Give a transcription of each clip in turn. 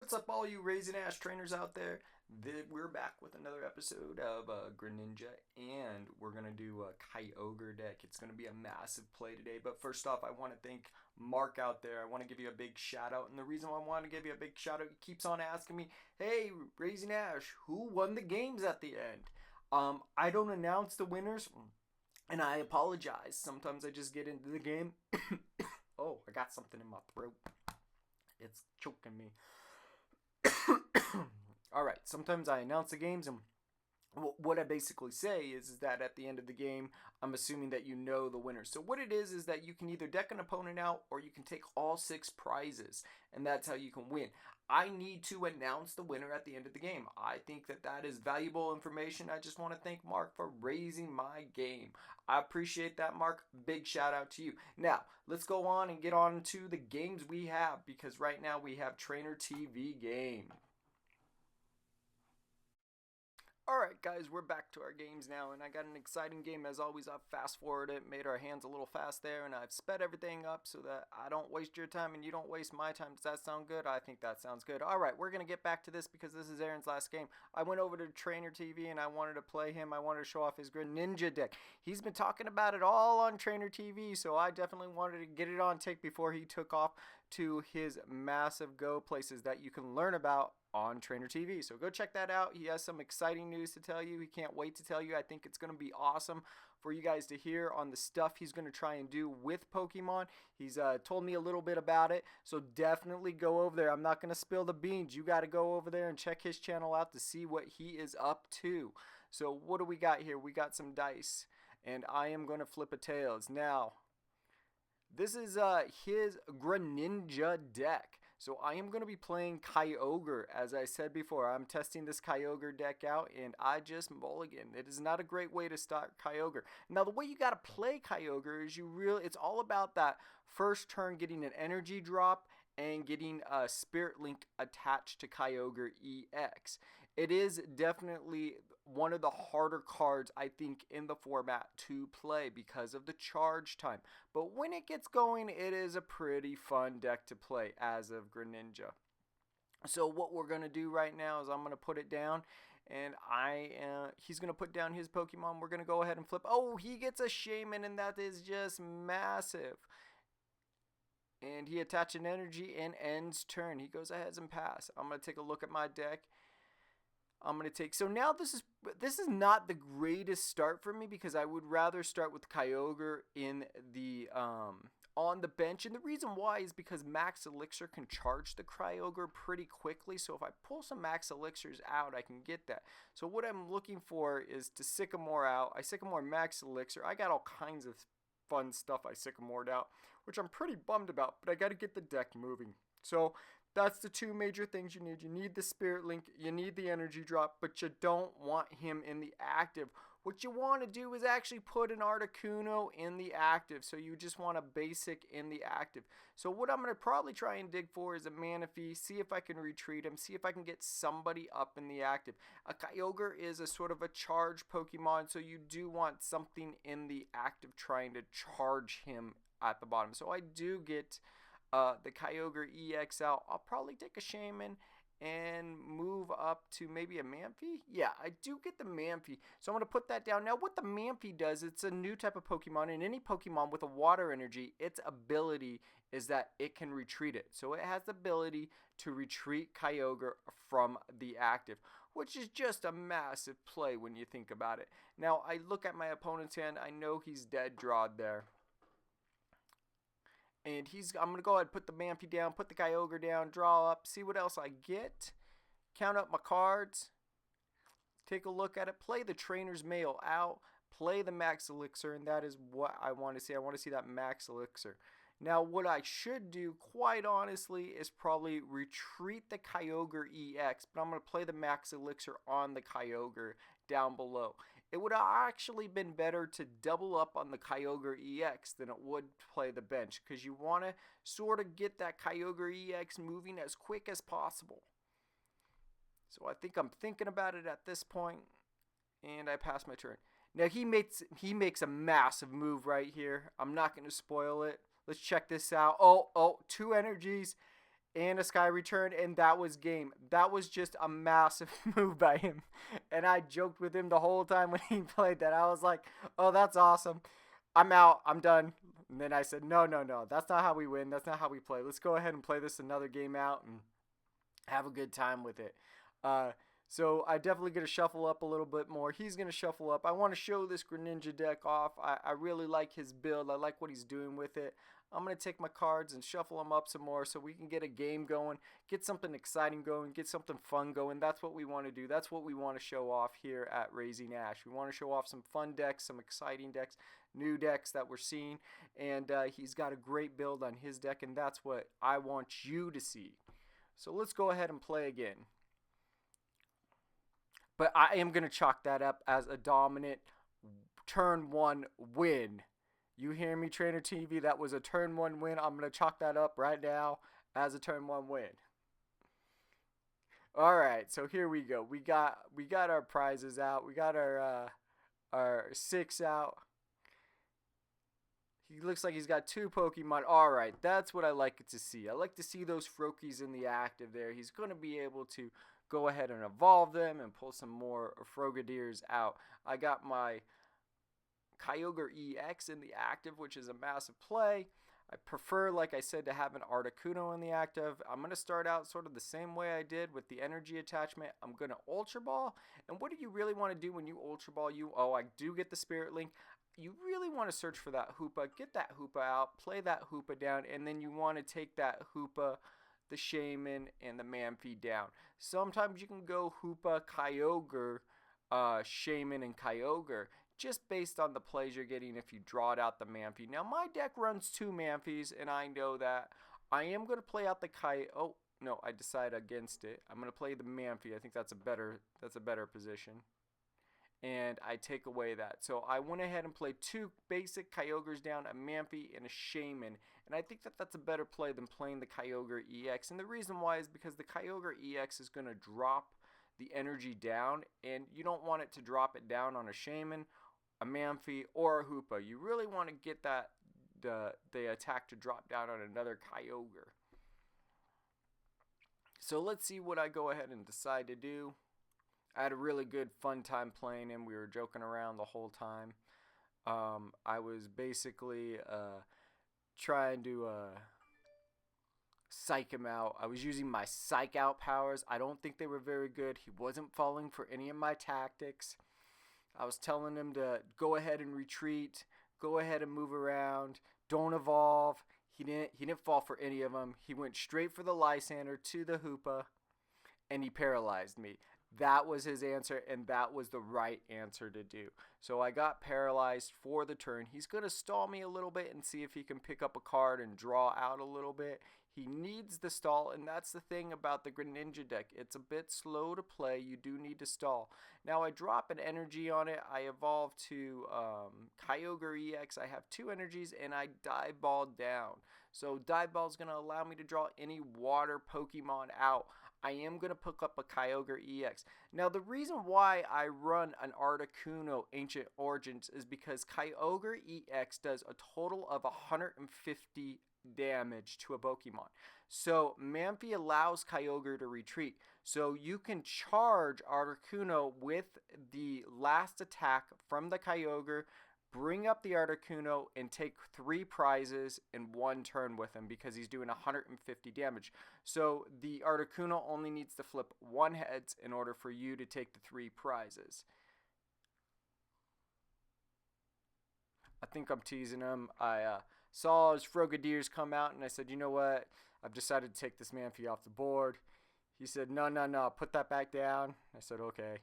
What's up, all you Raisin Ash trainers out there? We're back with another episode of Greninja, and we're going to do a Kyogre deck. It's going to be a massive play today, but first off, I want to thank Mark out there. I want to give you a big shout out, and the reason why I want to give you a big shout out, he keeps on asking me, hey, Raisin Ash, who won the games at the end? I don't announce the winners, and I apologize. Sometimes I just get into the game. Oh, I got something in my throat. It's choking me. Alright, sometimes I announce the games, and what I basically say is that at the end of the game, I'm assuming that you know the winner. So what it is that you can either deck an opponent out, or you can take all 6 prizes, and that's how you can win. I need to announce the winner at the end of the game. I think that that is valuable information. I just want to thank Mark for raising my game. I appreciate that, Mark. Big shout out to you. Now, let's go on and get on to the games we have, because right now we have Trainer TV game. Alright guys, we're back to our games now, and I got an exciting game. As always, I've fast forwarded it, made our hands a little fast there, and I've sped everything up so that I don't waste your time and you don't waste my time. Does that sound good? I think that sounds good. Alright, we're going to get back to this because this is Aaron's last game. I went over to Trainer TV and I wanted to play him. I wanted to show off his Greninja deck. He's been talking about it all on Trainer TV, so I definitely wanted to get it on tape before he took off to his massive go places that you can learn about on Trainer TV. So go check that out. He has some exciting news to tell you. He can't wait to tell you. I think it's going to be awesome for you guys to hear on the stuff he's going to try and do with Pokemon. He's told me a little bit about it, so definitely go over there. I'm not going to spill the beans. You got to go over there and check his channel out to see what he is up to. So what do we got here? We got some dice, and I am going to flip a tails. Now, this is his Greninja deck. So I am going to be playing Kyogre. As I said before, I'm testing this Kyogre deck out, and I just mulligan. It is not a great way to start Kyogre. Now, the way you got to play Kyogre is it's all about that first turn getting an energy drop and getting a Spirit Link attached to Kyogre EX. It is definitely one of the harder cards, I think, in the format to play because of the charge time. But when it gets going, it is a pretty fun deck to play as of Greninja. So what we're going to do right now is I'm going to put it down, and he's going to put down his Pokemon. We're going to go ahead and flip. Oh, he gets a Shaman, and that is just massive. And he attached an energy and ends turn. He goes ahead and pass. I'm going to take a look at my deck. I'm going to take, so now this is not the greatest start for me because I would rather start with Kyogre in the on the bench, and the reason why is because Max Elixir can charge the Kyogre pretty quickly. So if I pull some Max Elixirs out, I can get that. So what I'm looking for is to Sycamore out. I Sycamore Max Elixir. I got all kinds of fun stuff I Sycamored out, which I'm pretty bummed about, but I got to get the deck moving. So that's the 2 major things you need. You need the Spirit Link, you need the energy drop, but you don't want him in the active. What you want to do is actually put an Articuno in the active. So you just want a basic in the active. So what I'm going to probably try and dig for is a Manaphy, see if I can retreat him, see if I can get somebody up in the active. A Kyogre is a sort of a charge Pokemon, so you do want something in the active trying to charge him at the bottom. So I do get the Kyogre EX out. I'll probably take a Shaman and move up to maybe a Manaphy. Yeah, I do get the Manaphy. So I'm going to put that down. Now, what the Manaphy does, it's a new type of Pokemon, and any Pokemon with a water energy, its ability is that it can retreat it. So it has the ability to retreat Kyogre from the active, which is just a massive play when you think about it. Now, I look at my opponent's hand. I know he's dead drawed there. And I'm going to go ahead and put the Manaphy down, put the Kyogre down, draw up, see what else I get, count up my cards, take a look at it, play the Trainer's Mail out, play the Max Elixir, and that is what I want to see. I want to see that Max Elixir. Now, what I should do, quite honestly, is probably retreat the Kyogre EX, but I'm going to play the Max Elixir on the Kyogre down below. It would have actually been better to double up on the Kyogre EX than it would play the bench, because you want to sort of get that Kyogre EX moving as quick as possible. So I think I'm thinking about it at this point, and I pass my turn. Now he makes a massive move right here. I'm not going to spoil it. Let's check this out. Oh, 2 energies. and a Sky Return, and that was game. That was just a massive move by him. And I joked with him the whole time when he played that. I was like, oh, that's awesome. I'm out. I'm done. And then I said, no, no, no. That's not how we win. That's not how we play. Let's go ahead and play this another game out and have a good time with it. Uh, so I definitely going to shuffle up a little bit more. He's going to shuffle up. I want to show this Greninja deck off. I really like his build. I like what he's doing with it. I'm going to take my cards and shuffle them up some more so we can get a game going, get something exciting going, get something fun going. That's what we want to do. That's what we want to show off here at Raising Ash. We want to show off some fun decks, some exciting decks, new decks that we're seeing. And he's got a great build on his deck, and that's what I want you to see. So let's go ahead and play again. But I am going to chalk that up as a dominant turn 1 win. You hear me, Trainer TV? That was a turn 1 win. I'm going to chalk that up right now as a turn 1 win. All right, so here we go. We got our prizes out. We got our 6 out. He looks like he's got 2 Pokemon. All right, that's what I like to see. I like to see those Froakies in the active there. He's going to be able to go ahead and evolve them and pull some more Frogadiers out. I got my Kyogre EX in the active, which is a massive play. I prefer, like I said, to have an Articuno in the active. I'm going to start out sort of the same way I did with the energy attachment. I'm going to Ultra Ball. And what do you really want to do when you Ultra Ball? I do get the Spirit Link. You really want to search for that Hoopa, get that Hoopa out, play that Hoopa down, and then you want to take that Hoopa, the Shaman, and the Manphy down. Sometimes you can go Hoopa, Kyogre, Shaman, and Kyogre, just based on the plays you're getting if you drawed out the Manphy. Now, my deck runs 2 Manphys, and I know that. I am going to play out the Oh, no, I decided against it. I'm going to play the Manphy. I think that's a better position. And I take away that. So I went ahead and played 2 basic Kyogres down, a Manphy and a Shaman. And I think that that's a better play than playing the Kyogre EX. And the reason why is because the Kyogre EX is going to drop the energy down, and you don't want it to drop it down on a Shaman, a Manphy, or a Hoopa. You really want to get that the attack to drop down on another Kyogre. So let's see what I go ahead and decide to do. I had a really good fun time playing him. We were joking around the whole time. I was basically trying to psych him out. I was using my psych out powers. I don't think they were very good. He wasn't falling for any of my tactics. I was telling him to go ahead and retreat, go ahead and move around, don't evolve. He didn't fall for any of them. He went straight for the Lysander to the Hoopa, and he paralyzed me. That was his answer, and that was the right answer to do. So I got paralyzed for the turn. He's going to stall me a little bit and see if he can pick up a card and draw out a little bit. He needs the stall, and that's the thing about the Greninja deck. It's a bit slow to play. You do need to stall. Now I drop an energy on it. I evolve to Kyogre EX. I have 2 energies, and I Dive Ball down. So Dive Ball is going to allow me to draw any water Pokemon out. I am going to pick up a Kyogre EX. Now, the reason why I run an Articuno Ancient Origins is because Kyogre EX does a total of 150 damage to a Pokemon. So, Manphy allows Kyogre to retreat. So, you can charge Articuno with the last attack from the Kyogre, bring up the Articuno, and take 3 prizes in 1 turn with him because he's doing 150 damage. So the Articuno only needs to flip 1 heads in order for you to take the 3 prizes. I think I'm teasing him. I saw his Frogadiers come out, and I said, you know what? I've decided to take this Manphy off the board. He said, no, put that back down. I said, okay.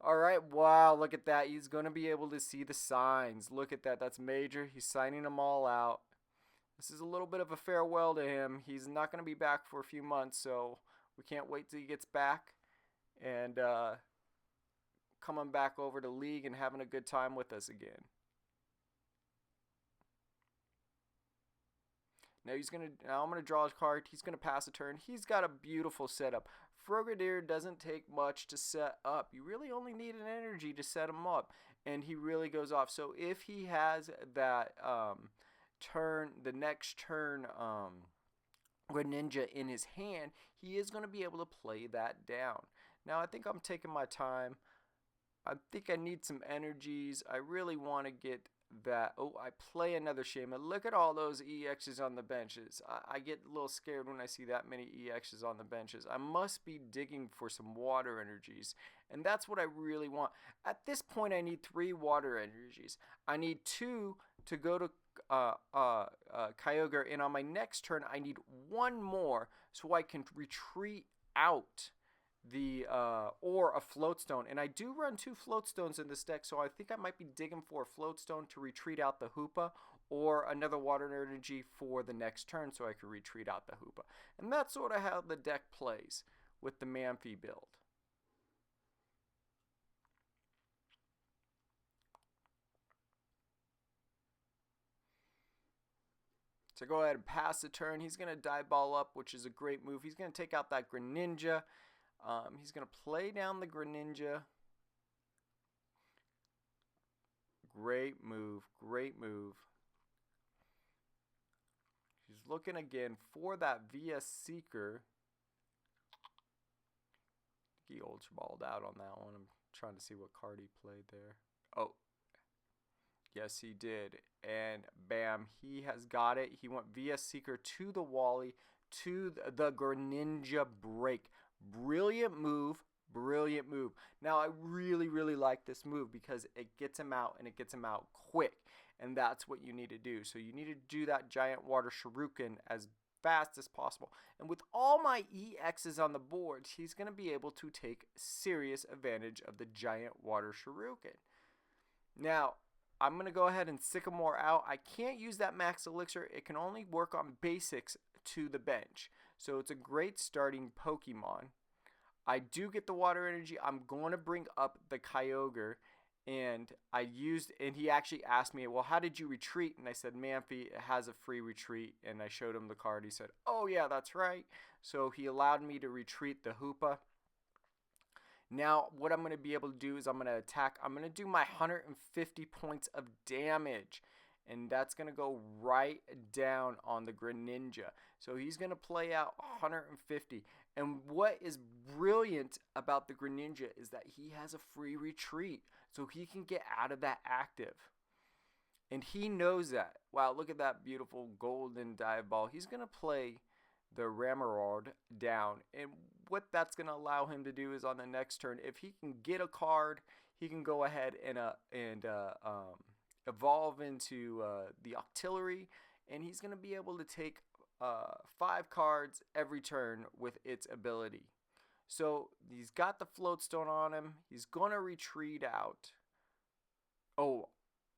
Alright, wow, look at that. He's going to be able to see the signs. Look at that. That's major. He's signing them all out. This is a little bit of a farewell to him. He's not going to be back for a few months, so we can't wait till he gets back and coming back over to League and having a good time with us again. Now I'm gonna draw his card. He's gonna pass a turn. He's got a beautiful setup. Frogadier doesn't take much to set up. You really only need an energy to set him up, and he really goes off. So if he has that turn, the next turn Greninja in his hand, he is going to be able to play that down. Now, I think I'm taking my time. I think I need some energies. I really want to get that. Oh, I play another Shaman. Look at all those EXs on the benches. I get a little scared when I see that many EXs on the benches. I must be digging for some water energies. And that's what I really want. At this point, I need 3 water energies. I need 2 to go to Kyogre. And on my next turn, I need 1 more so I can retreat out the or a float stone, and I do run 2 float stones in this deck, so I think I might be digging for a float stone to retreat out the Hoopa, or another water energy for the next turn so I can retreat out the Hoopa. And that's sort of how the deck plays with the Manphy build. So go ahead and pass the turn. He's going to dive ball up, which is a great move. He's going to take out that Greninja. He's going to play down the Greninja. Great move. Great move. He's looking again for that VS Seeker. He ultra balled out on that one. I'm trying to see what card he played there. Oh, yes, he did. And bam, he has got it. He went VS Seeker to the Wally, to the Greninja break. Brilliant move. Brilliant move. Now, I really, really like this move because it gets him out, and it gets him out quick. And that's what you need to do. So you need to do that giant water shuriken as fast as possible. And with all my EXs on the board, he's going to be able to take serious advantage of the giant water shuriken. Now, I'm going to go ahead and Sycamore out. I can't use that max elixir. It can only work on basics to the bench. So it's a great starting Pokemon. I do get the water energy. I'm going to bring up the Kyogre. And he actually asked me, well, how did you retreat? And I said, Manphy has a free retreat. And I showed him the card. He said, oh, yeah, that's right. So he allowed me to retreat the Hoopa. Now, what I'm going to be able to do is I'm going to attack. I'm going to do my 150 points of damage. And that's going to go right down on the Greninja. So he's going to play out 150. And what is brilliant about the Greninja is that he has a free retreat. So he can get out of that active. And he knows that. Wow, look at that beautiful golden dive ball. He's going to play the Ramorard down. And what that's going to allow him to do is on the next turn, if he can get a card, he can go ahead and evolve into the Octillery. And he's going to be able to take 5 cards every turn with its ability. So he's got the float stone on him. He's going to retreat out. Oh,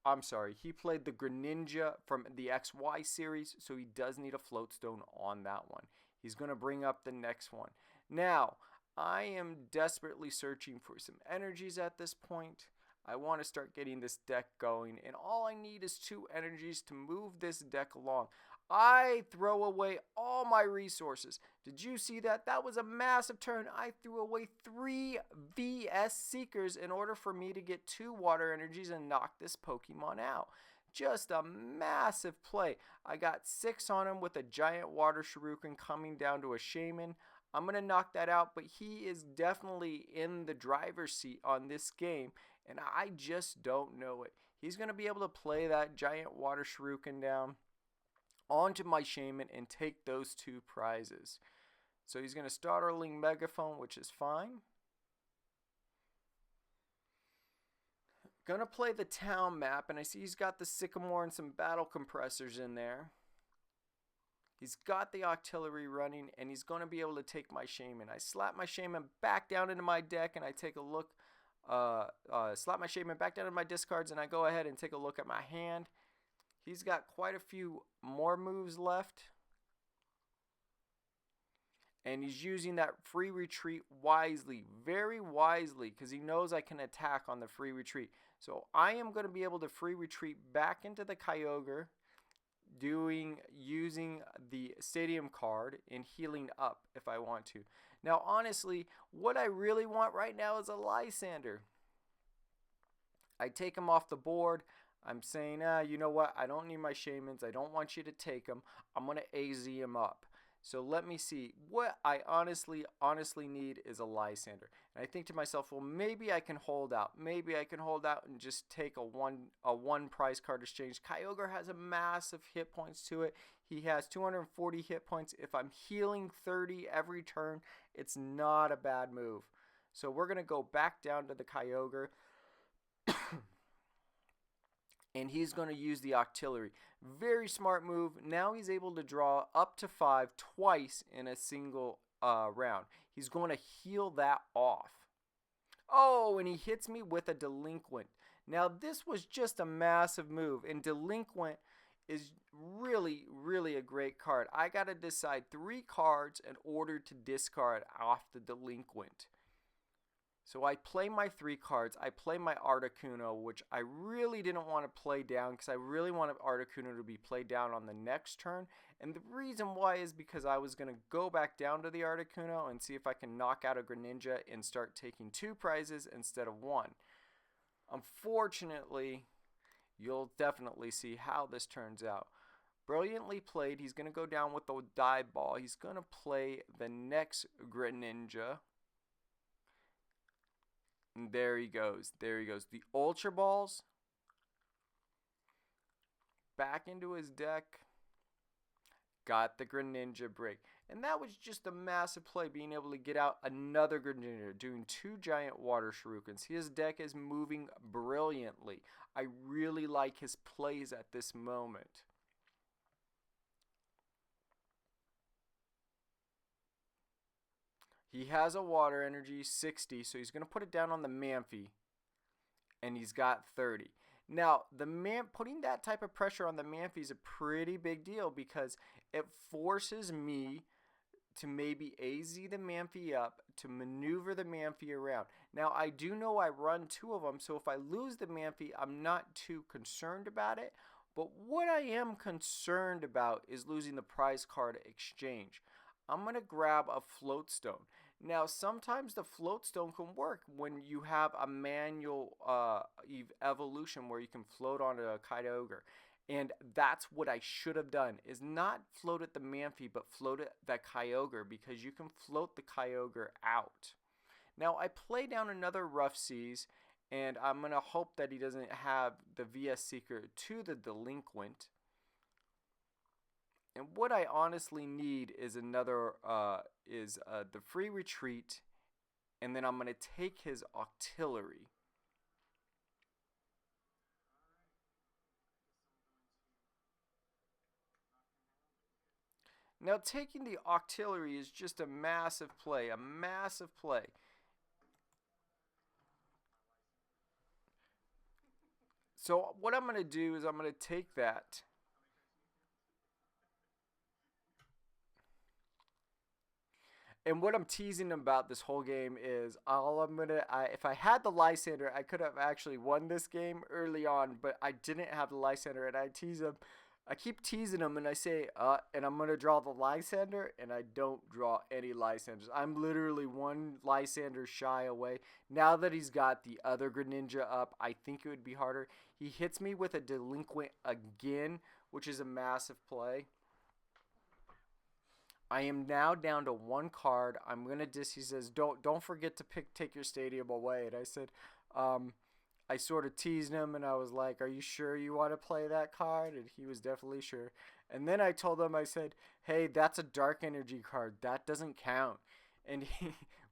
I'm sorry. He played the Greninja from the XY series, so he does need a float stone on that one. He's going to bring up the next one. Now, I am desperately searching for some energies at this point. I want to start getting this deck going, and all I need is 2 energies to move this deck along. I throw away all my resources. Did you see that? That was a massive turn. I threw away 3 VS Seekers in order for me to get 2 water energies and knock this Pokemon out. Just a massive play. I got 6 on him with a giant water shuriken coming down to a Shaman. I'm going to knock that out, but he is definitely in the driver's seat on this game, and I just don't know it. He's going to be able to play that giant water shuriken down onto my Shaman and take those 2 prizes. So he's going to startling Megaphone, which is fine. Going to play the town map, and I see he's got the Sycamore and some battle compressors in there. He's got the Octillery running, and he's going to be able to take my Shaman. I slap my Shaman back down into my deck, and I take a look. Slap my Shaman back down into my discards, and I go ahead and take a look at my hand. He's got quite a few more moves left. And he's using that free retreat wisely, very wisely, because he knows I can attack on the free retreat. So I am going to be able to free retreat back into the Kyogre, using the Stadium card and healing up if I want to. Now, honestly, what I really want right now is a Lysander. I take him off the board. I'm saying, you know what? I don't need my Shamans. I don't want you to take them. I'm going to AZ him up. So let me see. What I honestly need is a Lysander. And I think to myself, well, maybe I can hold out. Maybe I can hold out and just take a one prize card exchange. Kyogre has a massive hit points to it. He has 240 hit points. If I'm healing 30 every turn, it's not a bad move. So we're going to go back down to the Kyogre. And he's going to use the Octillery. Very smart move. Now he's able to draw up to 5 twice in a single round. He's going to heal that off. Oh, and he hits me with a Delinquent. Now this was just a massive move, and Delinquent is really a great card. I got to decide 3 cards in order to discard off the Delinquent. So I play my 3 cards. I play my Articuno, which I really didn't want to play down because I really wanted Articuno to be played down on the next turn. And the reason why is because I was going to go back down to the Articuno and see if I can knock out a Greninja and start taking 2 prizes instead of 1. Unfortunately, you'll definitely see how this turns out. Brilliantly played. He's going to go down with the dive ball. He's going to play the next Greninja. And there he goes. There he goes. The Ultra Balls. Back into his deck. Got the Greninja break. And that was just a massive play, being able to get out another Greninja, doing 2 giant water shurikens. His deck is moving brilliantly. I really like his plays at this moment. He has a water energy, 60, so he's going to put it down on the Manphy, and he's got 30. Now, putting that type of pressure on the Manphy is a pretty big deal because it forces me to maybe AZ the Manphy up, to maneuver the Manphy around. Now, I do know I run 2 of them, so if I lose the Manphy, I'm not too concerned about it. But what I am concerned about is losing the prize card exchange. I'm going to grab a Float Stone. Now, sometimes the Float Stone can work when you have a manual evolution where you can float onto a Kyogre. And that's what I should have done, is not float at the Manphy, but float at the Kyogre, because you can float the Kyogre out. Now, I play down another Rough Seas, and I'm going to hope that he doesn't have the VS Seeker to the Delinquent. And what I honestly need is another, the free retreat, and then I'm going to take his Octillery. Now, taking the Octillery is just a massive play, So what I'm going to do is I'm going to take that. And what I'm teasing about this whole game is if I had the Lysander, I could have actually won this game early on, but I didn't have the Lysander, and I keep teasing him, and I say, and I'm going to draw the Lysander, and I don't draw any Lysanders. I'm literally 1 Lysander shy away. Now that he's got the other Greninja up, I think it would be harder. He hits me with a Delinquent again, which is a massive play. I am now down to 1 card. I'm gonna he says, don't forget to take your stadium away. And I said, I sort of teased him, and I was like, are you sure you want to play that card? And he was definitely sure. And then I told him, I said, hey, that's a dark energy card. That doesn't count. And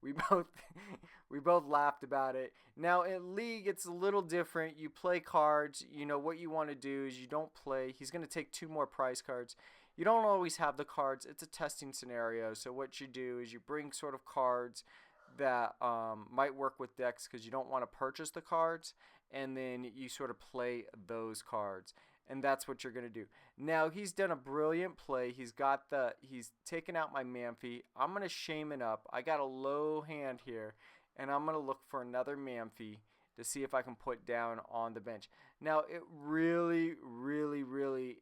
we both laughed about it. Now in League, it's a little different. You play cards. You know what you want to do is you don't play. He's gonna take 2 more prize cards. You don't always have the cards. It's a testing scenario. So what you do is you bring sort of cards that might work with decks because you don't want to purchase the cards, and then you sort of play those cards, and that's what you're going to do. Now he's done a brilliant play. He's taken out my Manphy. I'm going to Shaman up. I got a low hand here, and I'm going to look for another Manphy to see if I can put down on the bench. Now, it really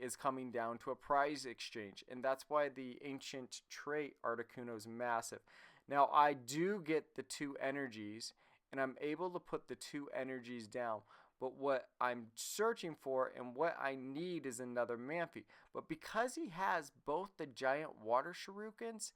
is coming down to a prize exchange, and that's why the ancient trait Articuno is massive. Now, I do get the 2 energies, and I'm able to put the 2 energies down, but what I'm searching for and what I need is another Manphy. But because he has both the giant water shurikens,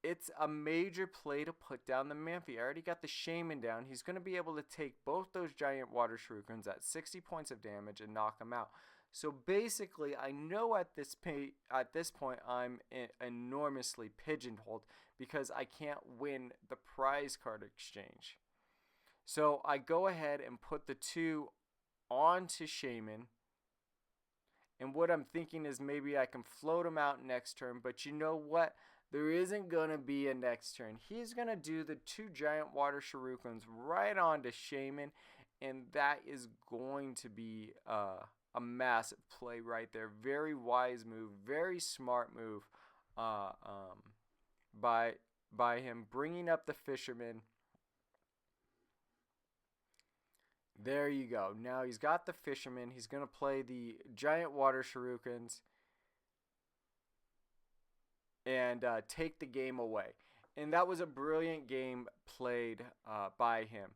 it's a major play to put down the Manphy. I already got the Shaman down. He's going to be able to take both those giant water shurikens at 60 points of damage and knock him out. So basically, I know at this point I'm enormously pigeonholed because I can't win the prize card exchange. So I go ahead and put the 2 onto Shaman. And what I'm thinking is maybe I can float him out next turn. But you know what? There isn't going to be a next turn. He's going to do the 2 giant water shurikens right onto Shaman. And that is going to be a massive play right there. Very wise move. Very smart move by him. Bringing up the Fisherman. There you go. Now he's got the Fisherman. He's going to play the giant water shurikens and take the game away. And that was a brilliant game played by him.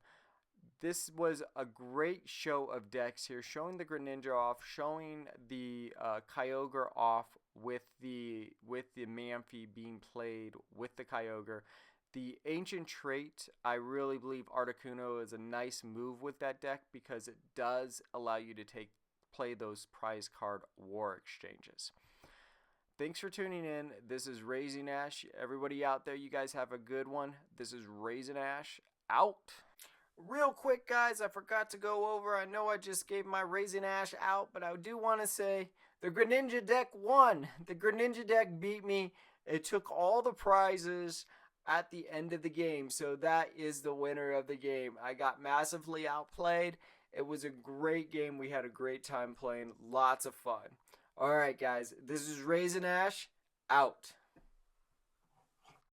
This was a great show of decks here, showing the Greninja off, showing the Kyogre off with the Manphy being played with the Kyogre. The Ancient Trait, I really believe Articuno is a nice move with that deck because it does allow you to play those prize card war exchanges. Thanks for tuning in. This is Raising Ash. Everybody out there, you guys have a good one. This is Raising Ash out. Real quick, guys, I forgot to go over. I know I just gave my Raising Ash out, but I do want to say the Greninja deck won. The Greninja deck beat me. It took all the prizes at the end of the game, so that is the winner of the game. I got massively outplayed. It was a great game. We had a great time playing. Lots of fun. Alright, guys, this is Raising Ash out.